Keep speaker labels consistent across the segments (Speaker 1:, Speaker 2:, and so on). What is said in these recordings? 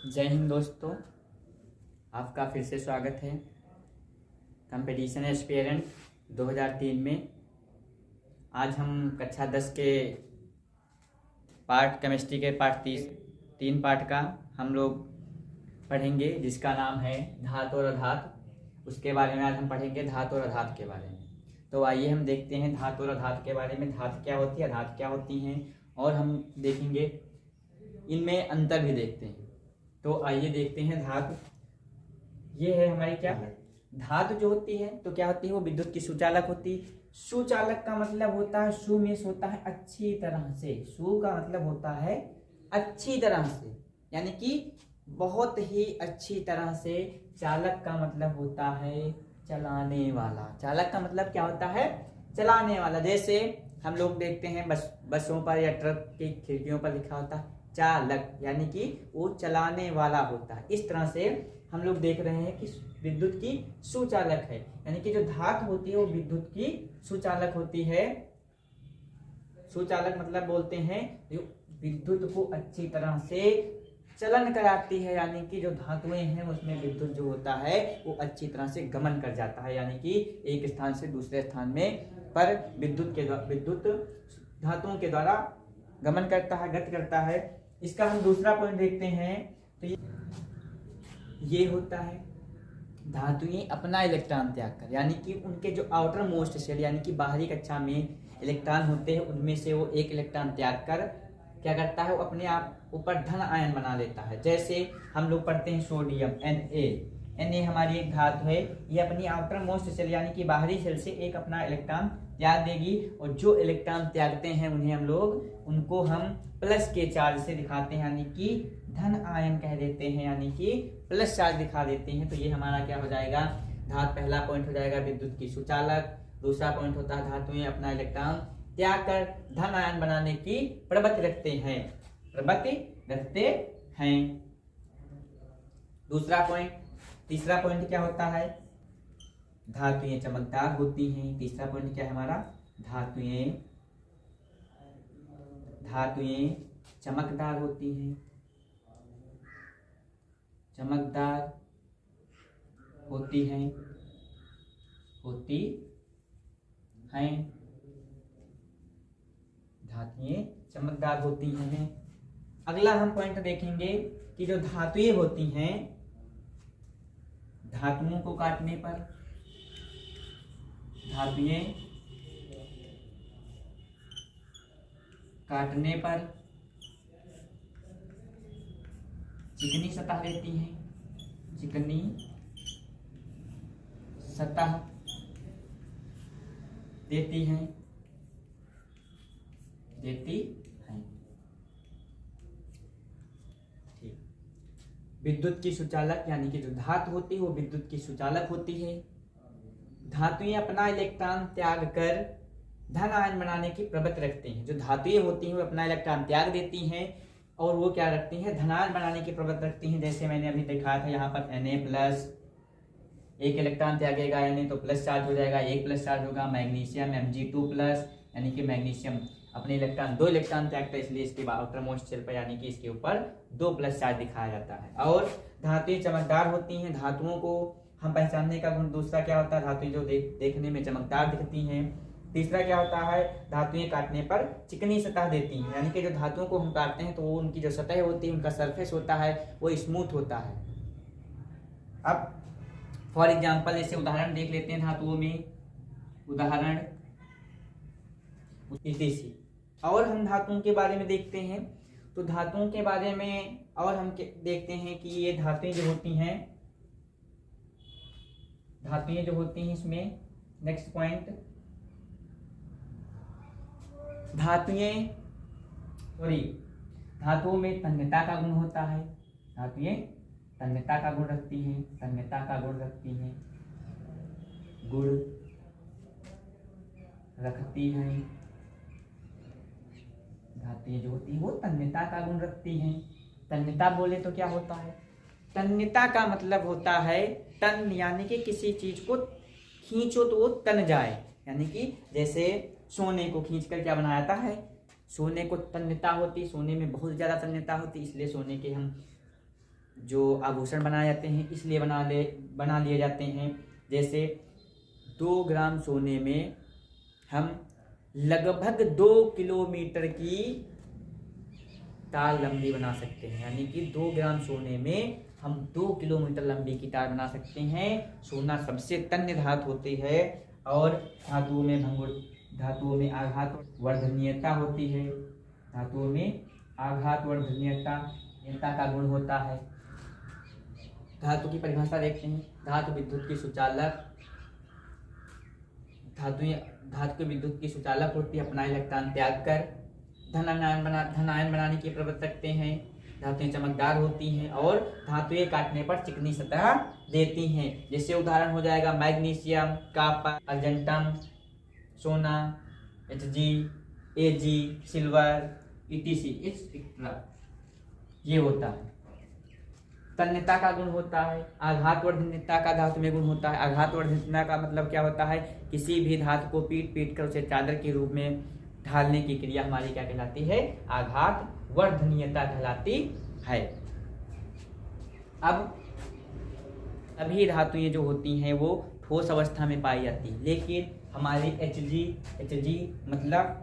Speaker 1: जय हिंद दोस्तों, आपका फिर से स्वागत है कंपटीशन एस्पिरेंट 2003 में। आज हम कक्षा 10 के केमिस्ट्री के तीन पार्ट का हम लोग पढ़ेंगे, जिसका नाम है धातु और अधातु। उसके बारे में आज हम पढ़ेंगे धातु और अधातु के बारे में। तो आइए हम देखते हैं धातु और अधातु के बारे में। धातु क्या होती है, अधातु क्या होती हैं, और हम देखेंगे इनमें अंतर भी देखते हैं। तो आइए देखते हैं धातु। ये है हमारी क्या धातु जो होती है, तो क्या होती है, वो विद्युत की सुचालक होती है। सुचालक का मतलब होता है, सु में होता है अच्छी तरह से। सु का मतलब होता है अच्छी तरह से, यानी कि बहुत ही अच्छी तरह से। चालक का मतलब होता है चलाने वाला। चालक का मतलब क्या होता है, चलाने वाला। जैसे हम लोग देखते हैं बसों पर या ट्रक की खिड़कियों पर लिखा होता है चालक, यानी कि वो चलाने वाला होता है। इस तरह से हम लोग देख रहे हैं कि विद्युत की सुचालक है, यानी कि जो धातु होती है वो विद्युत की सुचालक होती है। सुचालक मतलब बोलते हैं जो विद्युत को अच्छी तरह से चलन कराती है, यानी कि जो धातुएं हैं उसमें विद्युत जो होता है वो अच्छी तरह से गमन कर जाता है, यानी कि एक स्थान से दूसरे स्थान में पर विद्युत धातुओं के द्वारा गमन करता है, गति करता है। इसका हम दूसरा पॉइंट देखते हैं, तो ये होता है धातुएं अपना इलेक्ट्रॉन त्याग कर, यानी कि उनके जो आउटर मोस्ट शेल यानी कि बाहरी कक्षा में इलेक्ट्रॉन होते हैं उनमें से वो एक इलेक्ट्रॉन त्याग कर क्या करता है, वो अपने आप ऊपर धन आयन बना लेता है। जैसे हम लोग पढ़ते हैं सोडियम Na हमारी एक धातु है, ये अपनी आउटर मोस्ट शेल यानी कि बाहरी शेल से एक अपना इलेक्ट्रॉन त्याग देगी, और जो इलेक्ट्रॉन त्यागते हैं उनको हम प्लस के चार्ज से दिखाते हैं, यानी कि धन आयन कह देते हैं, यानी कि प्लस चार्ज दिखा देते हैं। तो ये हमारा क्या हो जाएगा, पहला पॉइंट हो जाएगा विद्युत की सुचालक। दूसरा पॉइंट होता है धातुएं अपना इलेक्ट्रॉन त्याग कर धन आयन बनाने की प्रवृत्ति रखते हैं। दूसरा पॉइंट। तीसरा पॉइंट क्या होता है, धातुएं चमकदार होती हैं। तीसरा पॉइंट क्या है हमारा, धातुएं चमकदार होती हैं, होती हैं। धातुएं चमकदार होती हैं। अगला हम पॉइंट देखेंगे कि जो धातुएं होती हैं, धातुओं को काटने पर चिकनी सतह देती हैं, चिकनी सतह देती हैं। ठीक। विद्युत की सुचालक यानी कि जो धातु होती है वो विद्युत की सुचालक होती है। धातुएं अपना इलेक्ट्रॉन त्याग कर धन आयन बनाने की प्रवृत्ति रखते हैं। जो धातुएं होती हैं वो अपना इलेक्ट्रॉन त्याग देती हैं और वो क्या रखती हैं, धनायन बनाने की प्रवृत्ति रखती हैं। जैसे मैंने अभी दिखाया था यहाँ पर Na+, एक इलेक्ट्रॉन त्यागेगा Na तो प्लस चार्ज हो जाएगा, एक प्लस चार्ज होगा। मैग्नीशियम Mg2+, यानी कि मैग्नीशियम अपने दो इलेक्ट्रॉन त्यागता है, इसलिए इसके आउटर मोस्ट शेल पर यानी कि इसके ऊपर 2 प्लस चार्ज दिखाया जाता है। और धातुएं चमकदार होती हैं। धातुओं को हम पहचानने का गुण दूसरा क्या होता है, धातुएं जो देखने में चमकदार दिखती हैं। तीसरा क्या होता है, धातुएं काटने पर चिकनी सतह देती हैं, यानी कि जो धातुओं को हम काटते हैं तो वो उनकी जो सतह होती है, उनका सरफेस होता है वो स्मूथ होता है। अब फॉर एग्जाम्पल ऐसे उदाहरण देख लेते हैं धातुओं में। उदाहरण ETC। और हम धातुओं के बारे में देखते हैं, तो धातुओं के बारे में और हम देखते हैं कि ये धातुएं जो होती हैं इसमें नेक्स्ट पॉइंट, धातुओं में तन्यता का गुण होता है। धातुएं तन्यता का गुण रखती हैं, धातुएं जो होती हैं वो तन्यता का गुण रखती हैं। तन्यता बोले तो क्या होता है, तन्यता का मतलब होता है तन, यानी कि किसी चीज को खींचो तो वो तन जाए, यानी कि जैसे सोने को खींचकर क्या बनाया जाता है, सोने को तन्यता होती, सोने में बहुत ज्यादा तन्यता होती, इसलिए सोने के हम जो आभूषण बनाए जाते हैं इसलिए बना लिए जाते हैं। जैसे 2 ग्राम सोने में हम लगभग 2 किलोमीटर की तार लंबी बना सकते हैं, यानी कि 2 ग्राम सोने में हम 2 किलोमीटर लंबी की तार बना सकते हैं। सोना सबसे तन्य धातु होती है और धातुओं में आघात वर्धनीयता होती है। धातुओं में आघात वर्धनीयता का गुण होता है। धातु की परिभाषा देखते हैं। धातु विद्युत की सुचालक, धातु के विद्युत की सुचालक होती है, अपना इलेक्ट्रॉन त्याग कर धन आयन बनाने की प्रवृत्ति रखते हैं। धातुएं चमकदार होती हैं और धातुएं काटने पर चिकनी सतह देती हैं। जैसे उदाहरण हो जाएगा मैग्नीशियम, कॉपर, अर्जेंटम, सोना, Hg, Ag, silver, etc etcetera. ये होता है। तन्यता का गुण होता है। आघातवर्धनीयता का धातु में गुण होता है। आघातवर्धनीयता का मतलब क्या होता है? किसी भी धातु को पीट कर उसे चादर के रूप में ढालने की क्रिया हमारी क्या कहलाती है? आघातवर्धनीयता कहलाती है। अब सभी धातुएं जो होती हैं वो ठोस अवस्था में पाई जाती है, लेकिन हमारी Hg मतलब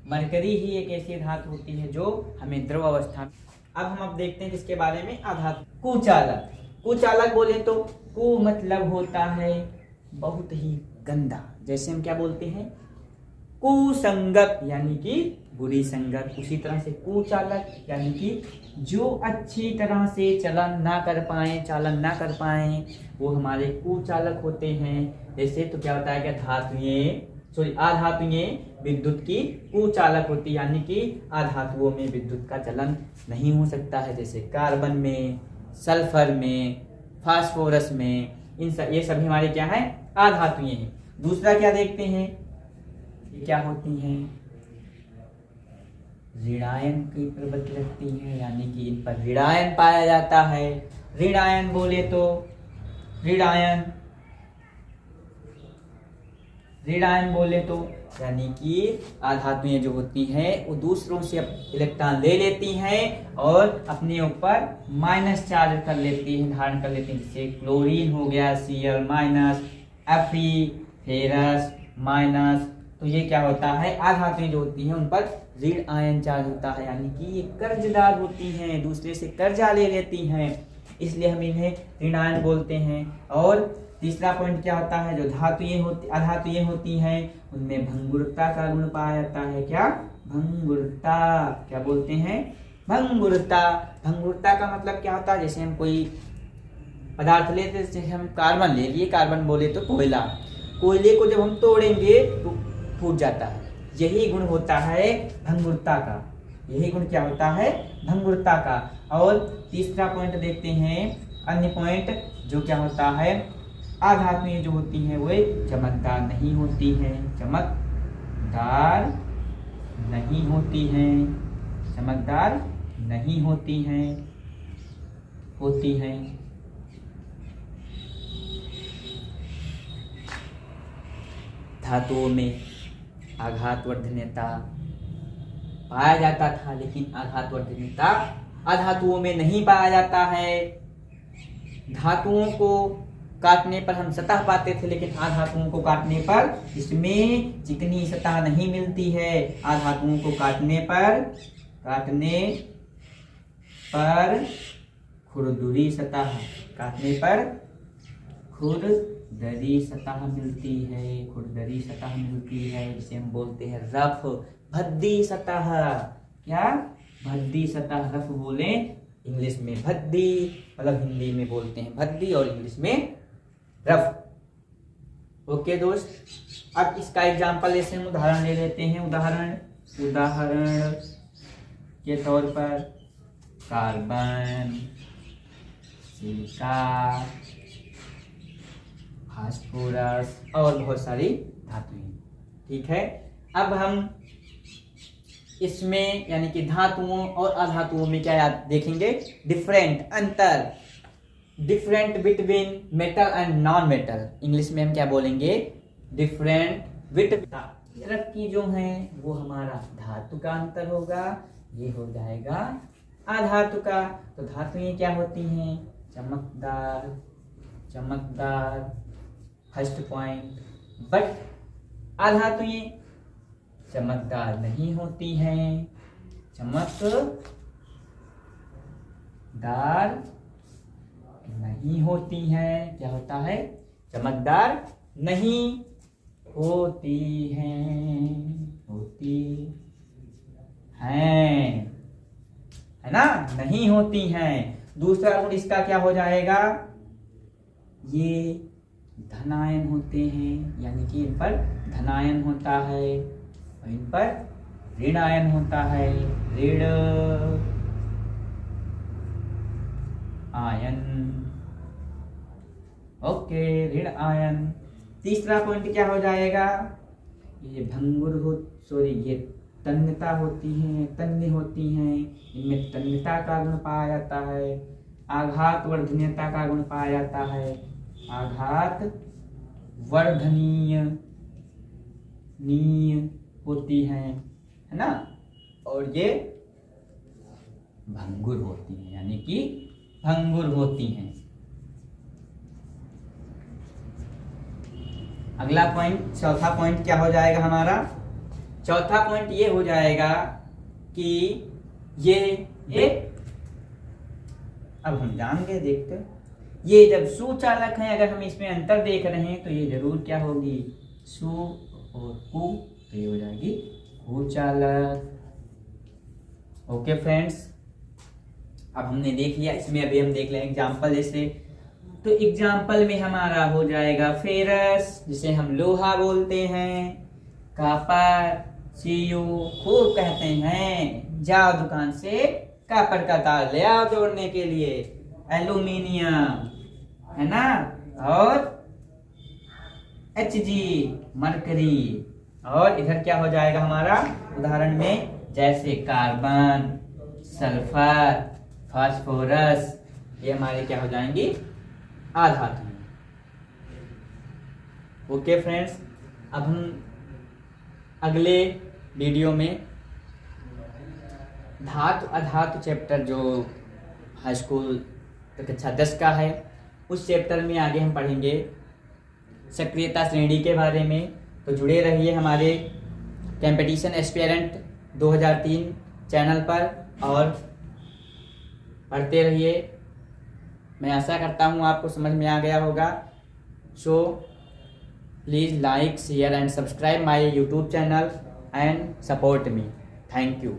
Speaker 1: मरकरी ही एक ऐसी धातु होती है जो हमें द्रव अवस्था में। अब देखते हैं किसके बारे में? आधातु। कुचालक बोले तो कु मतलब होता है बहुत ही गंदा। जैसे हम क्या बोलते हैं? कुसंगत यानी कि बुरी संगत। उसी तरह से कुचालक यानी कि जो अच्छी तरह से चालन ना कर पाए वो हमारे कुचालक होते हैं। जैसे तो क्या होता है? क्या आधातुएं विद्युत की कुचालक होती है, यानी कि आधातुओं में विद्युत का चलन नहीं हो सकता है। जैसे कार्बन में, सल्फर में, फास्फोरस में, ये सभी हमारे क्या है? आधातुएं हैं। दूसरा क्या देखते हैं? ये क्या होती हैं? ऋणायन की प्रवृत्ति रखती है, यानी कि इन पर ऋणायन पाया जाता है। ऋणायन बोले तो यानी कि आधातुएं जो होती हैं वो दूसरों से इलेक्ट्रॉन ले लेती हैं और अपने ऊपर माइनस चार्ज कर लेती हैं, धारण कर लेती हैं। जैसे क्लोरीन हो गया Cl minus, Fe ferrous minus. तो ये क्या होता है? आधातुएं जो होती हैं उन पर ऋण आयन चार्ज होता है, यानी कि ये कर्जदार होती हैं, दूसरे से कर्जा ले लेती हैं, इसलिए हम इन्हें ऋणायन बोलते हैं। और तीसरा पॉइंट क्या होता है? जो आधातुएं होती हैं उनमें भंगुरता का गुण पाया जाता है। क्या? भंगुरता। क्या बोलते हैं? भंगुरता का मतलब क्या होता है? जैसे हम कोई पदार्थ लेते हैं, जैसे हम कार्बन ले लिए, कार्बन बोले तो कोयले को जब हम तोड़ेंगे तो फूट जाता है। यही गुण होता है भंगुरता का। यही गुण क्या होता है? भंगुरता का। और तीसरा पॉइंट देखते हैं, अन्य पॉइंट जो क्या होता है? आधातुएं जो होती हैं वे चमकदार नहीं होती हैं। चमकदार नहीं होती हैं। धातुओं में आघातवर्धनीयता पाया जाता था, लेकिन आघातवर्धनीयता आधातुओं में नहीं पाया जाता है। धातुओं को काटने पर हम सतह पाते थे, लेकिन आधातुओं को काटने पर इसमें चिकनी सतह नहीं मिलती है। आधातुओं को काटने पर खुरदरी सतह मिलती है, जिसे हम बोलते हैं रफ, भद्दी सतह। क्या? भद्दी सतह। रफ बोले इंग्लिश में भद्दी, मतलब हिंदी में बोलते हैं भद्दी और इंग्लिश में रफ। ओके दोस्त, अब इसका एग्जाम्पल ऐसे हम उदाहरण ले लेते हैं। उदाहरण के तौर पर कार्बन, सिलिका, फास्फोरस और बहुत सारी धातुएं। ठीक है, अब हम इसमें यानी कि धातुओं और अधातुओं में क्या देखेंगे? Different between metal and non metal. English में हम क्या बोलेंगे? Different between. तरफ की जो है वो हमारा धातु का अंतर होगा, ये हो जाएगा अधातु का। तो धातुएं क्या होती हैं? चमकदार, चमकदार, फर्स्ट पॉइंट। बट अधातुएं चमकदार नहीं होती हैं, चमकदार नहीं होती हैं। क्या होता है? चमकदार नहीं होती हैं, होती हैं, है ना, नहीं होती हैं। दूसरा गुण इसका क्या हो जाएगा? ये धनायन होते हैं, यानी कि इन पर धनायन होता है और इन पर ऋणायन होता है, ऋण आयन। ओके, ऋण आयन। तीसरा पॉइंट क्या हो जाएगा? ये भंगुर हो, सॉरी, ये तन्यता होती हैं, तन्य होती हैं, इनमें तन्यता का गुण पाया जाता है, आघात वर्धनीयता का गुण पाया जाता है, आघात वर्धनीय होती हैं, है ना, और ये भंगुर होती हैं, यानी कि भंगुर होती हैं। अगला पॉइंट, चौथा पॉइंट क्या हो जाएगा हमारा? चौथा पॉइंट ये हो जाएगा कि ये एक, अब हम जान गए, देखते, ये जब सुचालक है, अगर हम इसमें अंतर देख रहे हैं तो ये जरूर क्या होगी? सु और कु, तो ये हो जाएगी कुचालक। ओके फ्रेंड्स, अब हमने देख लिया। इसमें अभी हम देख लें एग्जाम्पल। जैसे तो एग्जाम्पल में हमारा हो जाएगा फेरस, जिसे हम लोहा बोलते हैं, कापर, सीयू खूब कहते हैं, जाओ दुकान से कापर का तार ले आओ जोड़ने के लिए, एल्यूमिनियम, है ना, और Hg मरकरी। और इधर क्या हो जाएगा हमारा उदाहरण में? जैसे कार्बन, सल्फर, फास्फोरस, ये हमारे क्या हो जाएंगी? आधातु। ओके फ्रेंड्स, अब हम अगले वीडियो में धातु अधातु चैप्टर जो हाई स्कूल कक्षा 10 का है, उस चैप्टर में आगे हम पढ़ेंगे सक्रियता श्रेणी के बारे में। तो जुड़े रहिए हमारे कंपटीशन एस्पिरेंट 2003 चैनल पर और पढ़ते रहिए। मैं आशा करता हूँ आपको समझ में आ गया होगा। So please like, share and subscribe my YouTube channel and support me. Thank you.